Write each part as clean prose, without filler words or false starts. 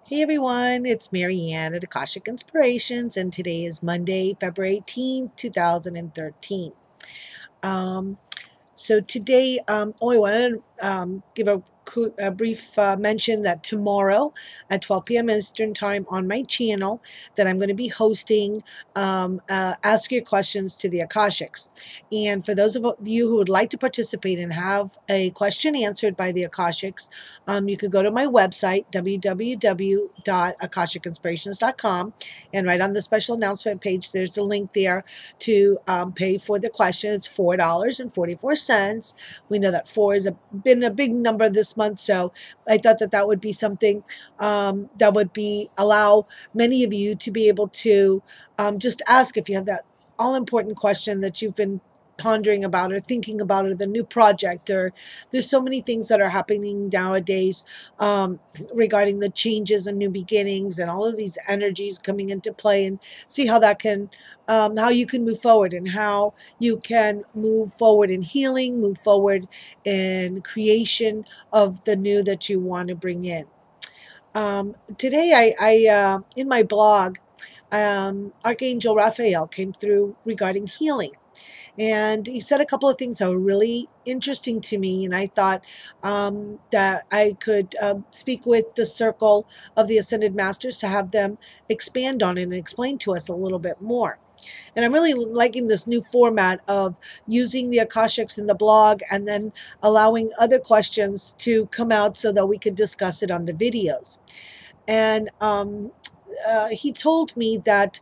Hey everyone, it's Marianne at Akashic Inspirations, and today is Monday, February 18th, 2013. Um, so today, I wanted to give a brief mention that tomorrow at 12 p.m. Eastern Time on my channel that I'm going to be hosting Ask Your Questions to the Akashics. And for those of you who would like to participate and have a question answered by the Akashics, you could go to my website, www.akashicinspirations.com, and right on the special announcement page, there's a link there to pay for the question. It's $4.44. We know that four has been a big number this month, so I thought that that would be something that would be allow many of you to be able to just ask if you have that all important question that you've been pondering about or thinking about, or the new project, or there's so many things that are happening nowadays regarding the changes and new beginnings and all of these energies coming into play, and see how that can how you can move forward, and how you can move forward in healing, move forward in creation of the new that you want to bring in. Today, I in my blog, Archangel Raphael came through regarding healing. And he said a couple of things that were really interesting to me. And I thought that I could speak with the circle of the Ascended Masters to have them expand on it and explain to us a little bit more. And I'm really liking this new format of using the Akashics in the blog and then allowing other questions to come out so that we could discuss it on the videos. And he told me that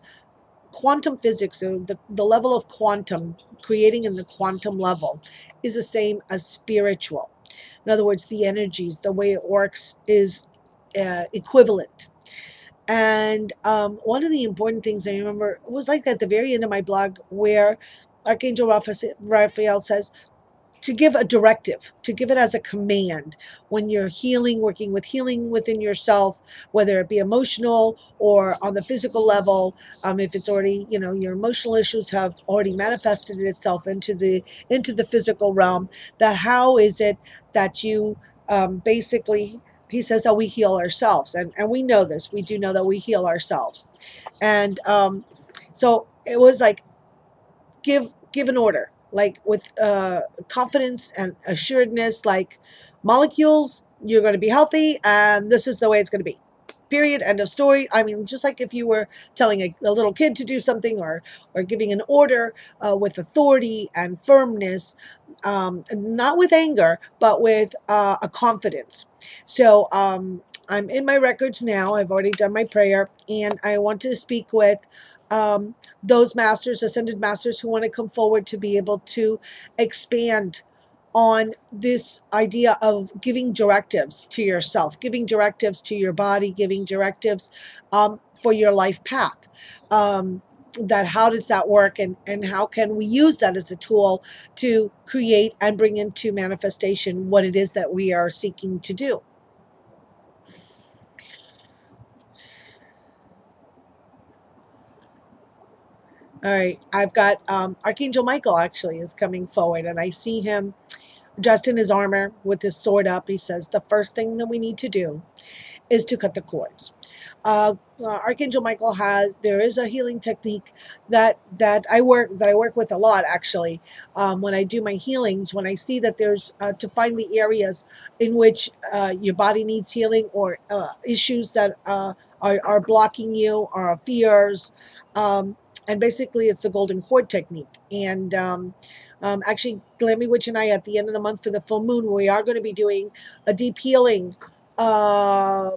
quantum physics, so the level of quantum, creating in the quantum level, is the same as spiritual. In other words, the energies, the way it works is equivalent. And one of the important things I remember was like at the very end of my blog, where Archangel Raphael says, to give a directive, to give it as a command when you're healing, working with healing within yourself, whether it be emotional or on the physical level. If it's already, your emotional issues have already manifested itself into the physical realm, that how is it that you basically, he says that we heal ourselves, and we know this. We do know that we heal ourselves, and so it was like give an order, like with confidence and assuredness, like molecules, you're going to be healthy, and this is the way it's going to be. Period. End of story. I mean, just like if you were telling a little kid to do something, or giving an order with authority and firmness, not with anger, but with a confidence. So I'm in my records now. I've already done my prayer, and I want to speak with those masters, ascended masters, who want to come forward to be able to expand on this idea of giving directives to yourself, giving directives to your body, giving directives for your life path. That how does that work, and how can we use that as a tool to create and bring into manifestation what it is that we are seeking to do. All right, I've got Archangel Michael actually is coming forward, and I see him dressed in his armor with his sword up. He says the first thing that we need to do is to cut the cords. Archangel Michael there is a healing technique that I work with a lot, actually. When I do my healings, when I see that there's to find the areas in which your body needs healing, or issues that are blocking you, or fears, and basically it's the golden cord technique. And actually, Glammy Witch and I, at the end of the month for the full moon, we are going to be doing a deep healing uh,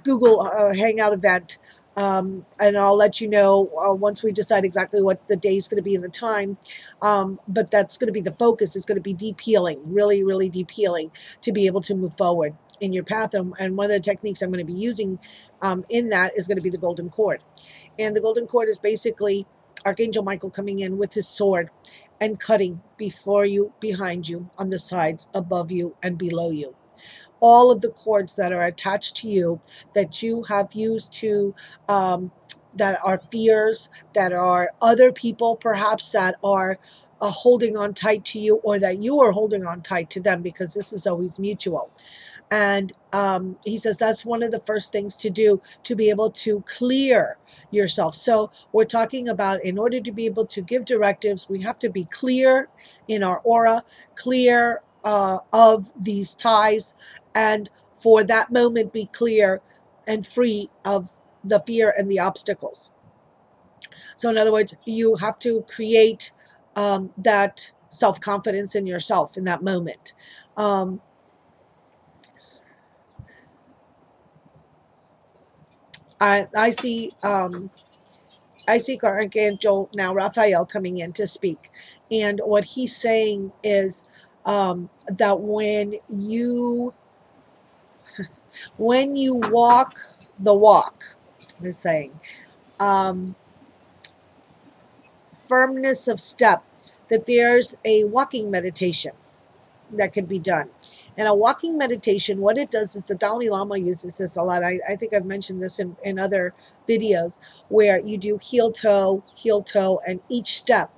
Google Hangout event. And I'll let you know once we decide exactly what the day is going to be and the time. But that's going to be the focus, is going to be deep healing, really, really deep healing, to be able to move forward in your path. And one of the techniques I'm going to be using in that is going to be the golden cord. And the golden cord is basically Archangel Michael coming in with his sword and cutting before you, behind you, on the sides, above you, and below you. All of the cords that are attached to you, that you have used to, that are fears, that are other people perhaps that are holding on tight to you, or that you are holding on tight to them, because this is always mutual. And he says that's one of the first things to do to be able to clear yourself. So we're talking about, in order to be able to give directives, we have to be clear in our aura, clear of these ties, and for that moment be clear and free of the fear and the obstacles. So in other words, you have to create that self-confidence in yourself in that moment. Um, I see Archangel now Raphael coming in to speak, and what he's saying is that when you walk the walk, he's saying um, firmness of step, that there's a walking meditation that can be done. And a walking meditation, what it does is, the Dalai Lama uses this a lot. I think I've mentioned this in other videos, where you do heel toe, and each step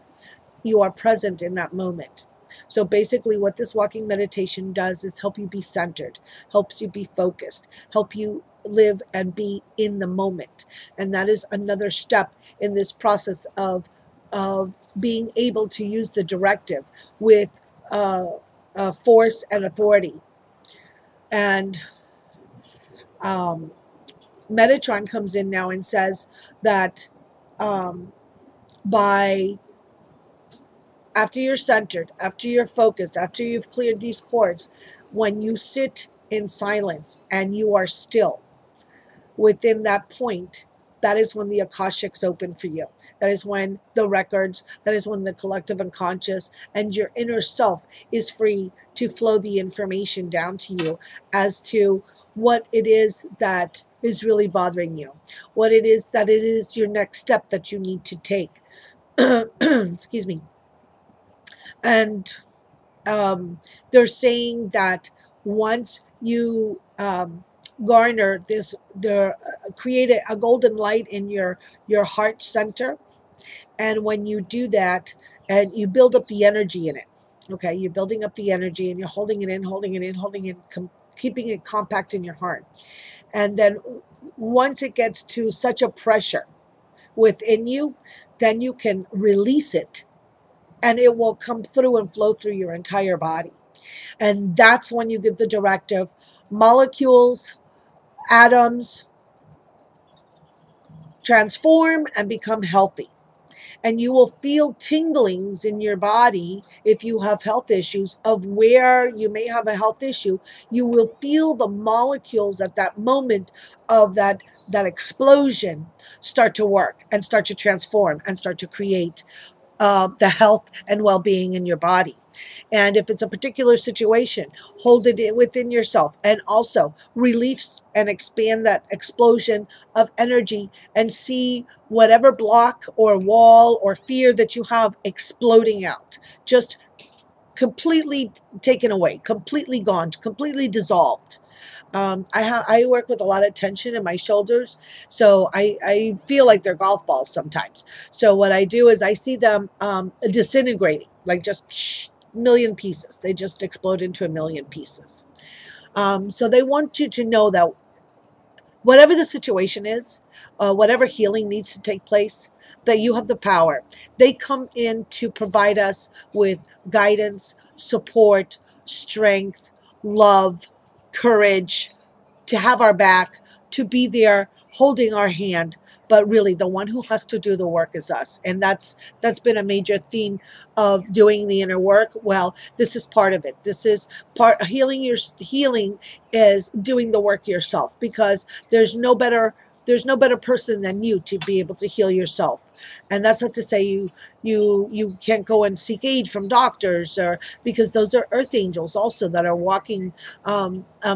you are present in that moment. So basically what this walking meditation does is help you be centered, helps you be focused, help you live and be in the moment. And that is another step in this process of being able to use the directive with force and authority. And Metatron comes in now and says that by after you're centered, after you're focused, after you've cleared these cords, when you sit in silence and you are still within that point, that is when the Akashics open for you. That is when the records, that is when the collective unconscious and your inner self is free to flow the information down to you as to what it is that is really bothering you, what it is that it is your next step that you need to take. Excuse me. And they're saying that once you garner this, create a golden light in your heart center, and when you do that, and you build up the energy in it, okay, you're building up the energy and you're holding it in, keeping it compact in your heart, and then once it gets to such a pressure within you, then you can release it, and it will come through and flow through your entire body. And that's when you give the directive: molecules, atoms, transform and become healthy. And you will feel tinglings in your body if you have health issues, of where you may have a health issue. You will feel the molecules at that moment of that explosion start to work and start to transform and start to create the health and well-being in your body. And if it's a particular situation, hold it within yourself, and also release and expand that explosion of energy, and see whatever block or wall or fear that you have exploding out, just completely taken away, completely gone, completely dissolved. I work with a lot of tension in my shoulders, so I feel like they're golf balls sometimes. So what I do is I see them disintegrating, like just million pieces. They just explode into a million pieces. So they want you to know that whatever the situation is, whatever healing needs to take place, that you have the power. They come in to provide us with guidance, support, strength, love, courage, to have our back, to be there holding our hand. But really, the one who has to do the work is us. And that's been a major theme of doing the inner work. Well, this is part of it. This is part healing is doing the work yourself, because there's no better person than you to be able to heal yourself. And that's not to say you can't go and seek aid from doctors, or because those are earth angels also that are walking.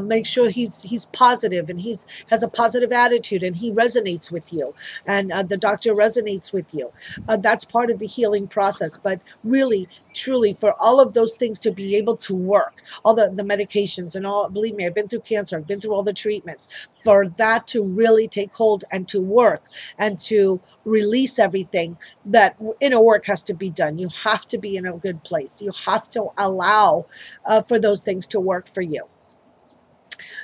Make sure he's positive, and he's has a positive attitude, and he resonates with you, and the doctor resonates with you. That's part of the healing process. But really, truly, for all of those things to be able to work, all the medications and all, believe me, I've been through cancer, I've been through all the treatments, for that to really take hold and to work and to release everything, that inner work has to be done. You have to be in a good place. You have to allow for those things to work for you.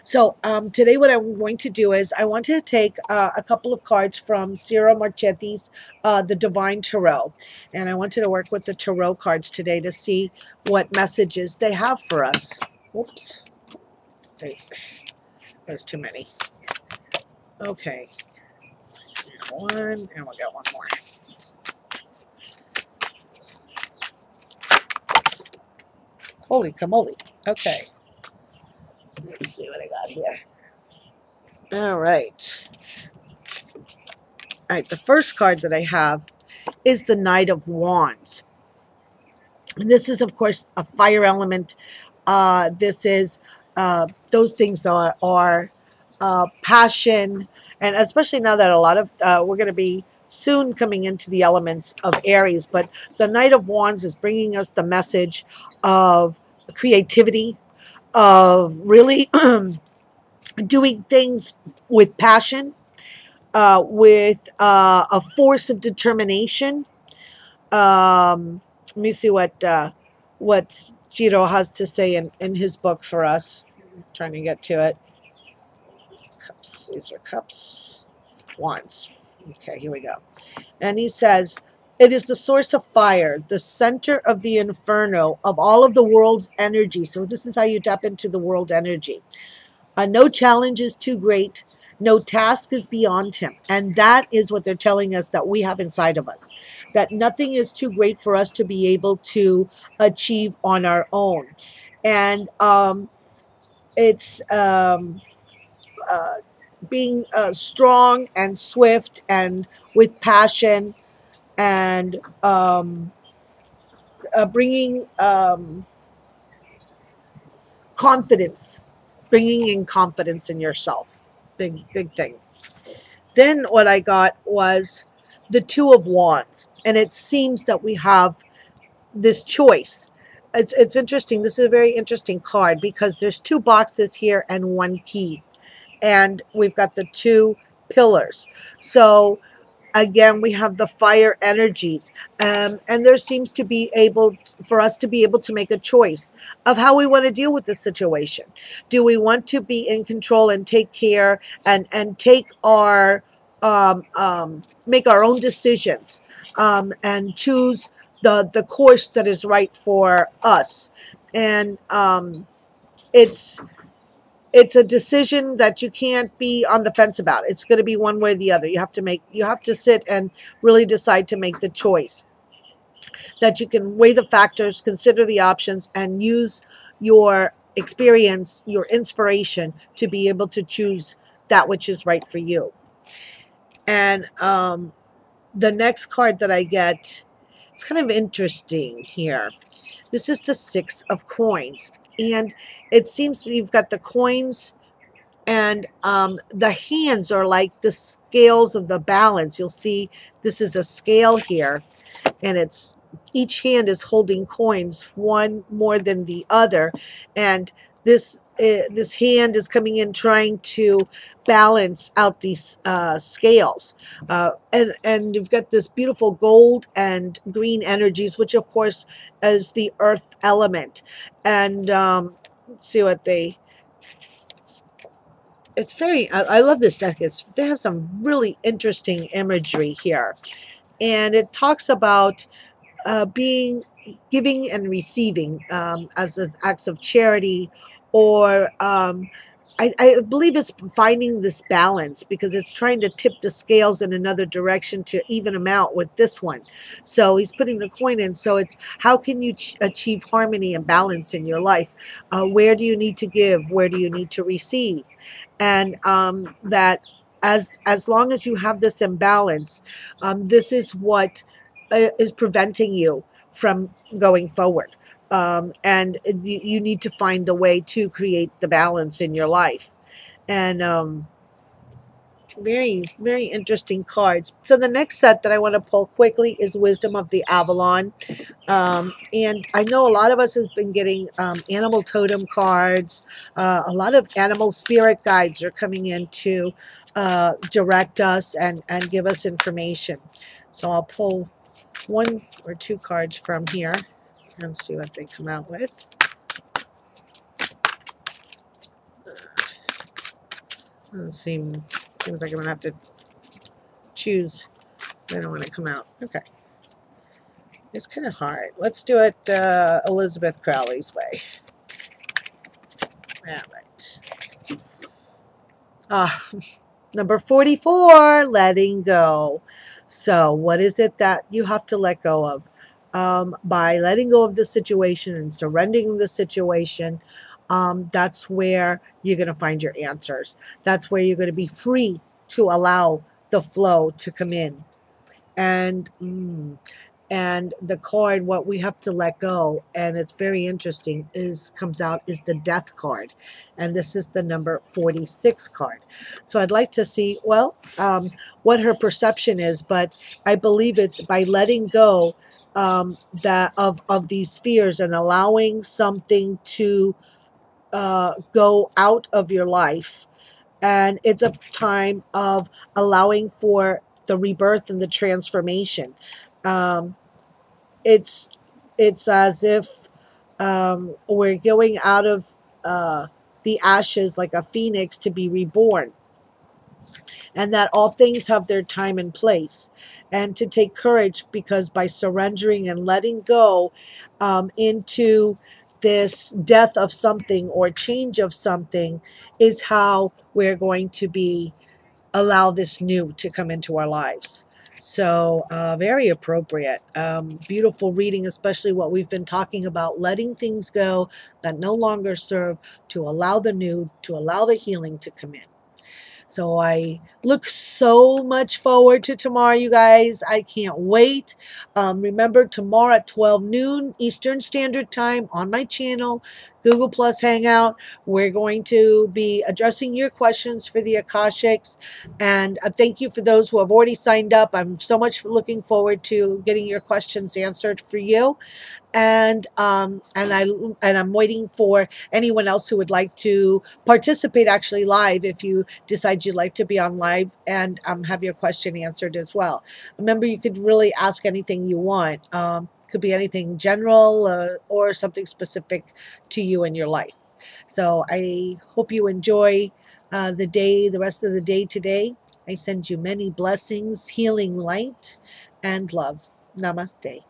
So today what I'm going to do is I want to take a couple of cards from Sierra Marchetti's The Divine Tarot. And I wanted to work with the tarot cards today to see what messages they have for us. Whoops. There's too many. Okay. One, and we'll get one more. Holy camole. Okay. Let's see what I got here. All right. All right. The first card that I have is the Knight of Wands. And this is, of course, a fire element. This is, those things are passion. And especially now that a lot of, we're going to be soon coming into the elements of Aries. But the Knight of Wands is bringing us the message of creativity, of really doing things with passion, with a force of determination. Let me see what Jiro has to say in his book for us. I'm trying to get to it. Cups. These are cups. Wands. Okay, here we go. And he says, it is the source of fire, the center of the inferno of all of the world's energy. So this is how you tap into the world energy. No challenge is too great. No task is beyond him. And that is what they're telling us that we have inside of us. That nothing is too great for us to be able to achieve on our own. And it's being strong and swift and with passion and bringing confidence, bringing in confidence in yourself. Big thing. Then what I got was the Two of Wands. And it seems that we have this choice. It's interesting. This is a very interesting card because there's two boxes here and one key. And we've got the two pillars. So again, we have the fire energies. And there seems to be for us to be able to make a choice of how we want to deal with this situation. Do we want to be in control and take care and take our, make our own decisions and choose the course that is right for us? And it's a decision that you can't be on the fence about. It's going to be one way or the other. You have to sit and really decide to make the choice. That you can weigh the factors, consider the options, and use your experience, your inspiration to be able to choose that which is right for you. And the next card that I get, it's kind of interesting here. This is the Six of Coins. And it seems that you've got the coins and the hands are like the scales of the balance. You'll see this is a scale here, and it's each hand is holding coins, one more than the other, and this hand is coming in trying to balance out these scales, and you've got this beautiful gold and green energies, which of course is the earth element. And let's see what they. It's very. I love this deck. They have some really interesting imagery here, and it talks about being giving and receiving as acts of charity, or I believe it's finding this balance because it's trying to tip the scales in another direction to even them out with this one. So he's putting the coin in. So it's how can you achieve harmony and balance in your life? Where do you need to give? Where do you need to receive? And that as long as you have this imbalance, this is what is preventing you from going forward. And you need to find a way to create the balance in your life. And very, very interesting cards. So the next set that I want to pull quickly is Wisdom of the Avalon. And I know a lot of us has been getting animal totem cards. A lot of animal spirit guides are coming in to direct us and give us information. So I'll pull one or two cards from here and see what they come out with. Seems like I'm gonna have to choose. I don't want to come out. Okay. It's kind of hard. Let's do it Elizabeth Crowley's way. All right. Number 44, letting go. So what is it that you have to let go of? By letting go of the situation and surrendering the situation, that's where you're going to find your answers. That's where you're going to be free to allow the flow to come in. And the card, what we have to let go, and it's very interesting, comes out is the death card, and this is the number 46 card. So I'd like to see, well, what her perception is, but I believe it's by letting go that of these fears and allowing something to go out of your life. And it's a time of allowing for the rebirth and the transformation. Um, it's it's as if we're going out of the ashes like a phoenix to be reborn, and that all things have their time and place, and to take courage, because by surrendering and letting go into this death of something or change of something is how we're going to be allow this new to come into our lives. So very appropriate. Beautiful reading, especially what we've been talking about, letting things go that no longer serve, to allow the new, to allow the healing to come in. So I look so much forward to tomorrow, you guys. I can't wait. Remember, tomorrow at 12 noon Eastern Standard Time on my channel, Google Plus Hangout, we're going to be addressing your questions for the Akashics. And thank you for those who have already signed up. I'm so much looking forward to getting your questions answered for you. And I'm waiting for anyone else who would like to participate actually live, if you decide you'd like to be on live and have your question answered as well. Remember, you could really ask anything you want. Could be anything general or something specific to you in your life. So I hope you enjoy the rest of the day today. I send you many blessings, healing light, and love. Namaste.